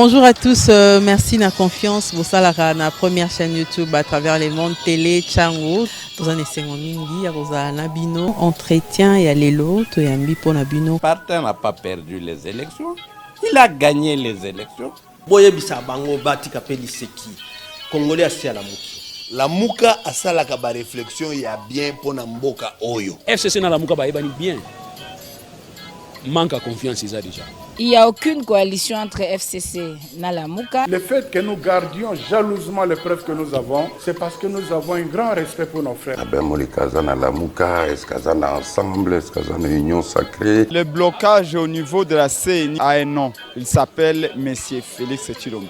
Bonjour à tous, merci na confiance. Vous salara na première chaîne YouTube à travers les mondes télé Chango. Vous en essayez mingi, vous na bino entretien et alelo to yambi pour na bino. Parti n'a pas perdu les élections, il a gagné les élections. Boye bisa bango bati kapeli seki. Congolais asi la muki. La muka asala ka ba réflexion ya bien pour na mboka oyo. FCC na la muka ba ebani bien. Manque à confiance ils a déjà. Il n'y a aucune coalition entre FCC et Nalamuka. Le fait que nous gardions jalousement les preuves que nous avons, c'est parce que nous avons un grand respect pour nos frères. Ensemble, union sacrée. Le blocage au niveau de la CENI a un nom. Il s'appelle Monsieur Félix Tshilombo.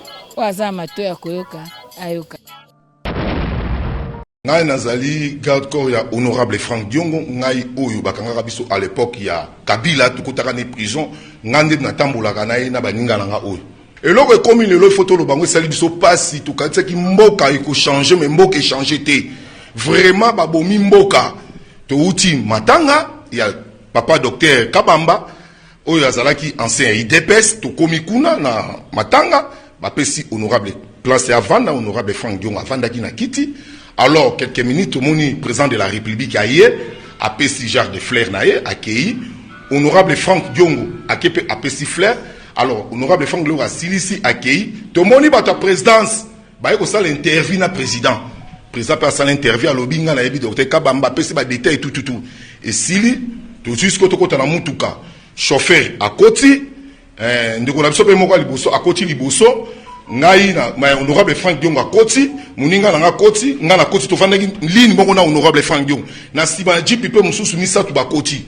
Ngai nazali garde corps ya honorable Franck Diongo ngai oyo bakanga biso à l'époque ya Kabila tukutaka ne prison ngande na tambola na ye na baninga nga oyo eloko ekomi lelo photo lo bango sali biso pasi tukatisa ki mboka iko changer mais mboka changer te vraiment babomi mboka to uti matanga ya papa docteur Kabamba oyo azalaki ancien IDPS to komi kuna na matanga bapesi honorable place avant honorable Franck Diongo avanda ki na kiti. Alors, quelques minutes, tout le monde président de la République a pesi genre de fleurs naïe, accueilli. Honorable Franck Diongo a pesi fleurs. Alors, honorable Franck Diongo a silisi accueilli. Tout le monde bat ta présidence. Bah, il y a l'interview na président. Président passe l'interview à l'obinga na yebi docteur Kabamba pesi ba détail tout. Et sili, tout jusqu'au toko na mutuka. Chauffeur à côté, ndeko na biso pe moko liboso à côté liboso. Ngai na honorable Franck Diongo a koti muninga na koti nga na koti to fandaki ligne moko na honorable Franck Diongo na siba jipi pe mususu misatu ba koti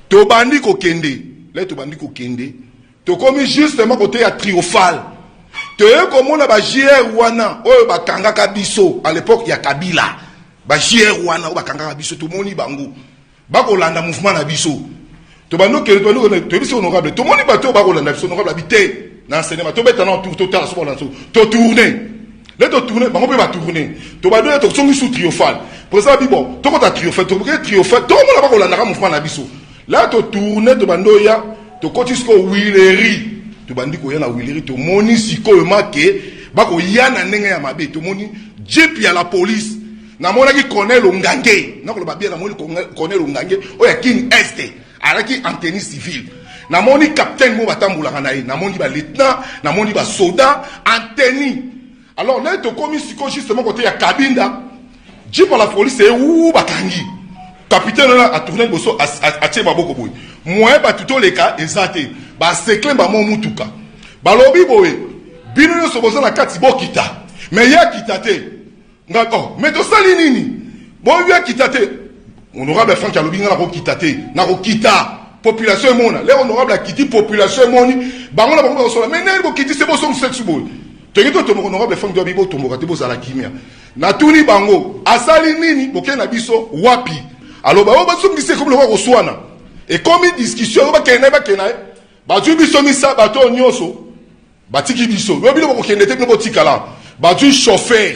to bandi ko kende là to bandi ko kende to komi justement côté ya triomphal to ye komona ba JR wana oyo ba kangaka biso à l'époque ya Kabila ba JR wana oyo ba kangaka biso to moni bango ba ko landa mouvement na biso to bando ke to biso honorable to moni ba to ba ko landa biso honorable habité na cinéma to beta na tour total so na to tourner le to tourner bango pe ba tourner to ba do to songi sous triomphal pour ça bi bon to ko ta triomphal to ko triomphal to mo la ba ko landa ka mouvement na biso là to tourner to bando ya to kotisko wileri to bandi ko ya na wileri to moni sikoyo make ba ko ya na ndenge ya mabe to moni jeep ya la police na mona ki Colonel Ongange na ko ba bien na moni Colonel Ongange o ya king este alaki antenne civile na moni capitaine mo batambula na ye na moni ba lieutenant na moni ba soldat antenne. Alors là to komi siko justement côté ya Kabinda jeep la police e ou bakangi capitaine là a tourné boso a tie maboko boy moi ba tuto leka ezate ba seclin ba mo mutuka ba lobi boye bino yo soboza na kati bokita mais ya kitate ngako mais to sali nini bo ya kitate honorable Franck alobi ngala ko kitate na ko kita population mona les honorable kiti population moni bango na bango sola mais nel bo kiti c'est bo som sexe boy to yito to honorable Franck dobi bo to mokate bo sala kimia na tuni bango asali nini boke na biso wapi. Alors ba ba sungise comme le roi Oswana et comme discussion ba kena ba tu biso misa ba to nyoso ba tiki biso ba bilo ko kende te no botikala ba tu chauffeur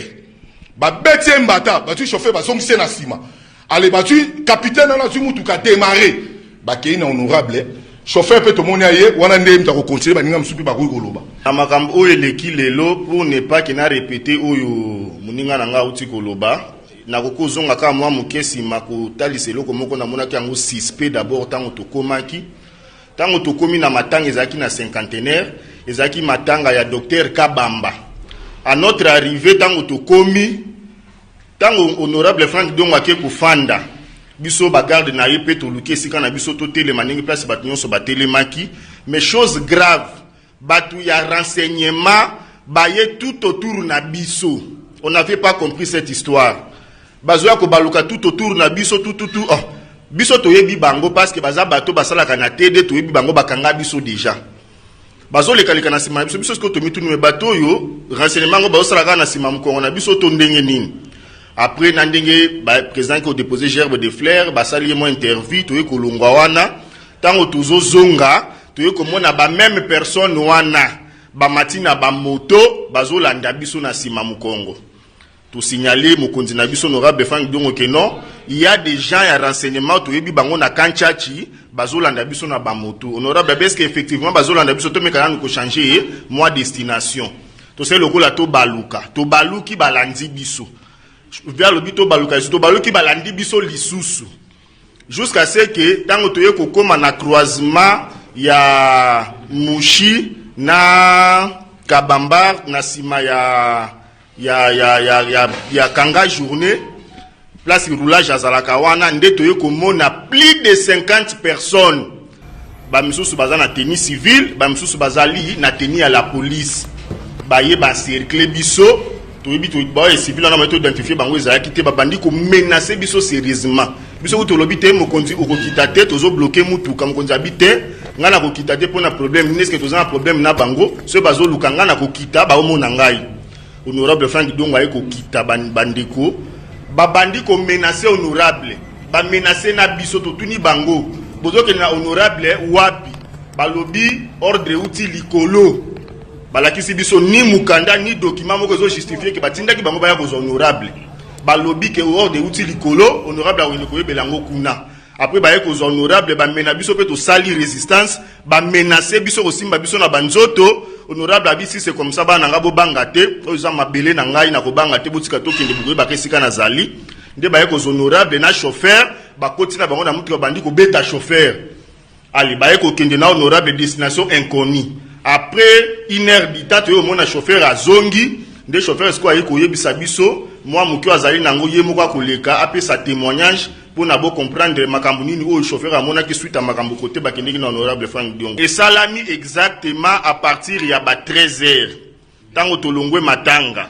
ba betie mbata ba tu chauffeur ba sungise na sima allez ba tu capitaine na tu mutuka démarrer ba keina honorable chauffeur peut to monia ye wana ndem ta ko continuer ba ninga msupi ba ko koloba amakambo oyo leki lelo pour ne pas que na répéter oyo muninga na nga uti koloba na kokozonga ka mwa mukesi mako taliselo komoko na monaki yango suspect d'abord tango tokomaki tango tokomi na matanga ezaki na cinquantenaire ezaki matanga ya docteur Kabamba à notre arrivée tango tokomi tango honorable Franck Diongo ake kufanda biso ba garde na ye pe to lukesi kana biso to tele maningi place batunyo so batelemaki mais chose grave batu ya renseignement baye tout autour na biso. On n'avait pas compris cette histoire. Bazoya ko baluka tout autour na biso tout oh biso to yebi bango parce que baza bato basala kana tede to yebi bango bakanga biso déjà bazo le kalika na sima biso ce que to mitu no bato yo renseignement ngo basala kana sima mkongo na biso to ndenge nini après na ndenge ba président ko déposer gerbe de fleurs basali mo interview to yeko longwa wana tango tuzo zonga to yeko mona ba même personne wana ba matina ba moto bazo landa biso na sima mkongo to signaler mokonzi na biso honorable Frank Diongo que non, il y a des gens à renseignement to yebi bango na kanchachi bazolanda biso na bamoto. Honorable parce que effectivement bazolanda biso to mekana nous ko changer moi destination. To c'est le la to baluka, to baluki balandi biso. Vers le bito baluka, to baluki balandi biso lisusu. Jusqu'à ce que tango to yeko koma na croisement ya Mushi na Kabambar na sima ya Kanga journée place roulage à Zalakawana nde toye komona plus de 50 personnes ba misusu baza na tenue civile ba misusu bazali na tenue à la police ba ye ba cercle biso toyebi to ba civil na meto identifier bango ezalaki te ba bandi ko menacer biso sérieusement biso to lobi te mokonzi okokita te tozo bloquer mutuka mokonzi abite ngana kokita te pona problème n'est-ce que toza un problème na bango ce bazo luka ngana kokita ba omona ngai honorable Frank Diongo aye kokita bandeko ba bandi ko menacer honorable ba menacer na biso to tuni bango bozo ke na honorable wapi balobi ordre outil likolo balakisi biso ni mukanda ni document moko zo justifier que batindaki bango ba ya ko honorable balobi ke ordre outil likolo honorable awene ko yebelango kuna. Après ba eko honorable ba mena biso pe to sali résistance ba menacer biso ko simba biso na banzoto honorable abisi c'est comme ça ba nanga bo bangate oza mabele na ngai na ko bangate botika to kende bugo ba kesika na zali nde ba eko honorable na chauffeur ba koti na bango na mutu bandi ko beta chauffeur ali ba eko kende na honorable destination inconnue après 1 heure d'ita to yo mona chauffeur azongi nde chauffeur sko ayi ko yebisa biso moi mukyo azali nango ye moko koleka après sa témoignage pour n'abo comprendre makambo nini o chauffeur amona ki suite à makambo côté bakendeki na honorable Frank Diongo et salami exactement à partir ya ba 13h tango tolongwe matanga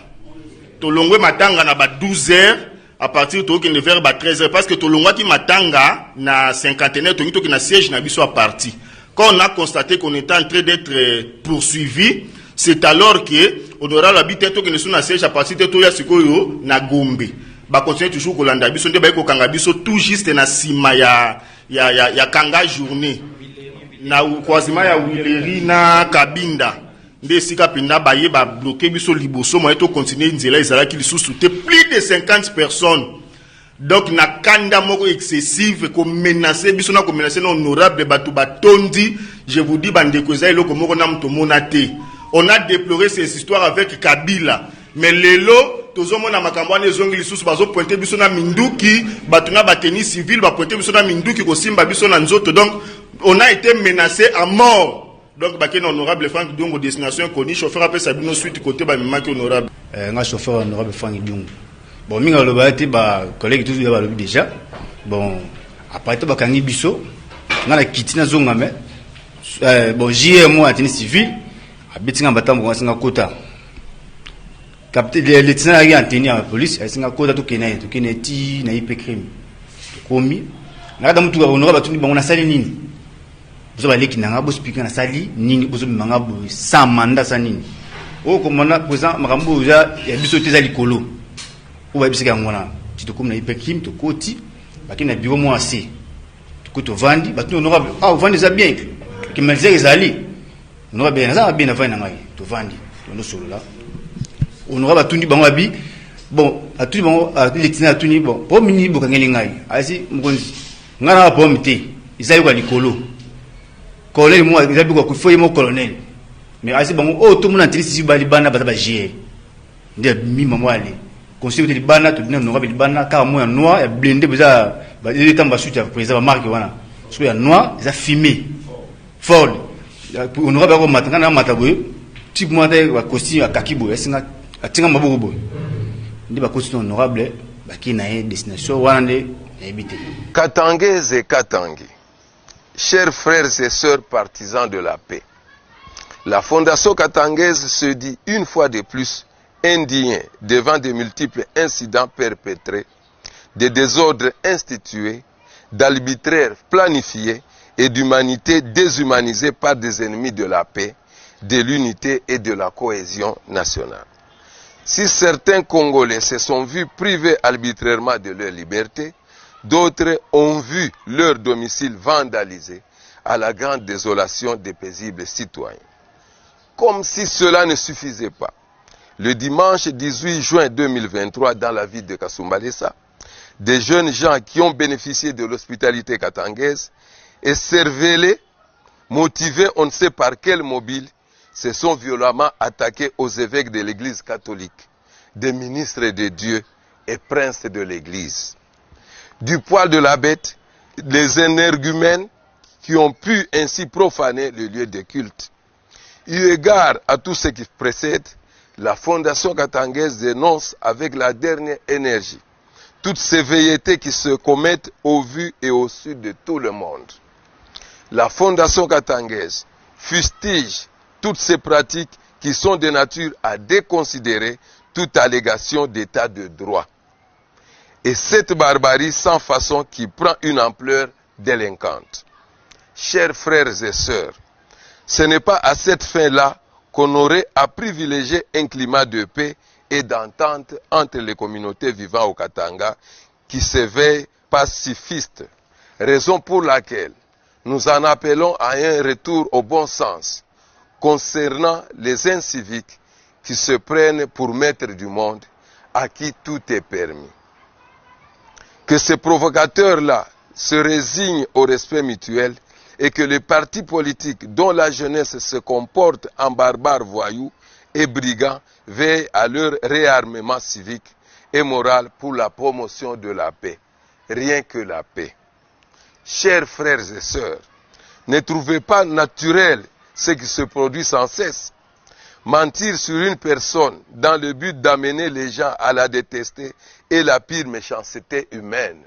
na ba 12h à partir to kende vers ba 13h parce que tolongwaki matanga na cinquantenaire to ki na siège na biso à parti quand on a constaté qu'on était en train d'être poursuivi c'est alors que honorable habité to kende na siège à partir to ya sikoyo na Gombe ba continuer toujours kolanda biso nde ba ko kanga biso tout juste na sima ya Kanga journée na croisement ya Wileri na Kabinda nde sika pinda ba ye ba bloquer biso liboso mo eto continuer nzela ezala ki lisusu te plus de 50 personnes donc na kanda moko excessive ko menacer biso na ko menacer na honorable batu batondi je vous dis bande ko za eloko moko na mto monate on a déploré ces histoires avec Kabila mais lelo tozomona makambo ane zongi lisusu bazo pointer biso na minduki batuna bateni civil ba pointer biso na minduki ko simba biso na nzoto donc on a été menacé à mort donc bakene honorable Frank Diongo destination inconnue chauffeur après sabino suite côté ba mimaki honorable nga chauffeur honorable Frank Diongo bon minga loba te ba collègue tous ba lobi déjà bon après to bakangi biso nga na kitina zonga me bon JM moi ateni civil abitinga batambo ngasinga kota le lieutenant a tenu à la police, il a cause à tout qui n'est na IP crime. Commis. Na da mutu honorable tout bon na sali nini. Vous allez qui n'a pas speaker na sali nini vous manga sans mandat sa nini. O comme na présent makambo ya biso teza likolo. O ba bisika ngona. Tu te comme na IP crime to koti, ba na bureau moi assez. Tu to vandi, ba tout honorable. Ah vandi ça bien. Qui me disait ezali. Honorable ça bien avant na ngai. To vandi. To no solo là. Honorable atundi bango abi bon atundi bango lieutenant atundi bon po mini bokangeli ngai asi mukonzi ngana po mite isayi kwa likolo colonel mo isabi kwa kufoye mo colonel mais asi bango o to mona trisi bali bana ba GE nde mi mamo ali conseiller de bana to dina honorable bana ka mo ya noir ya blindé beza ba ile tamba suite ya président ba marque wana so ya noir za fumé fort honorable ko matanga na mataboye type mo ta wa costume ya kakibo esinga atinga maboko boy ndi ba costume honorable baki na destination wana nde ebité Katangaises et Katangais, chers frères et sœurs partisans de la paix, la Fondation Katangaise se dit une fois de plus indignée devant de multiples incidents perpétrés, des désordres institués, d'arbitraires planifiés et d'humanité déshumanisée par des ennemis de la paix, de l'unité et de la cohésion nationale. Si certains Congolais se sont vus privés arbitrairement de leur liberté, d'autres ont vu leur domicile vandalisé à la grande désolation des paisibles citoyens. Comme si cela ne suffisait pas, le dimanche 18 juin 2023 dans la ville de Kasumbalesa, des jeunes gens qui ont bénéficié de l'hospitalité katangaise et cervelés, motivés on ne sait par quel mobile, se sont violemment attaqués aux évêques de l'église catholique, des ministres de Dieu et princes de l'église. Du poil de la bête, les énergumènes qui ont pu ainsi profaner le lieu de culte. Eu égard à tout ce qui précède, la Fondation katangaise dénonce avec la dernière énergie toutes ces velléités qui se commettent au vu et au su de tout le monde. La Fondation katangaise fustige toutes ces pratiques qui sont de nature à déconsidérer toute allégation d'état de droit. Et cette barbarie sans façon qui prend une ampleur délinquante. Chers frères et sœurs, ce n'est pas à cette fin-là qu'on aurait à privilégier un climat de paix et d'entente entre les communautés vivant au Katanga qui s'éveillent pacifistes, raison pour laquelle nous en appelons à un retour au bon sens concernant les inciviques qui se prennent pour maîtres du monde, à qui tout est permis. Que ces provocateurs-là se résignent au respect mutuel et que les partis politiques dont la jeunesse se comporte en barbares voyous et brigands veillent à leur réarmement civique et moral pour la promotion de la paix. Rien que la paix. Chers frères et sœurs, ne trouvez pas naturel ce qui se produit sans cesse. Mentir sur une personne dans le but d'amener les gens à la détester est la pire méchanceté humaine.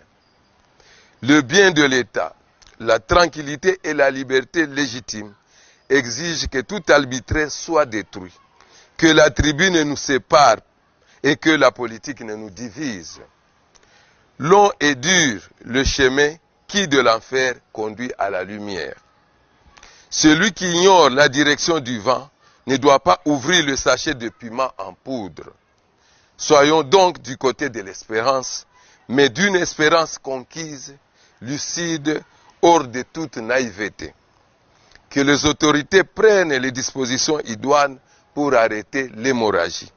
Le bien de l'État, la tranquillité et la liberté légitime exigent que tout arbitraire soit détruit, que la tribune ne nous sépare et que la politique ne nous divise. Long et dur le chemin qui de l'enfer conduit à la lumière. Celui qui ignore la direction du vent ne doit pas ouvrir le sachet de piment en poudre. Soyons donc du côté de l'espérance, mais d'une espérance conquise, lucide, hors de toute naïveté. Que les autorités prennent les dispositions idoines pour arrêter l'hémorragie.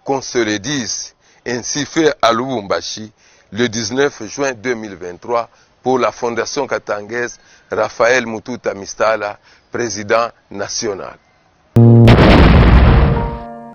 Qu'on se le dise, ainsi fait à Lubumbashi le 19 juin 2023 pour la Fondation katangaise Raphaël Mututa Mistala, président national.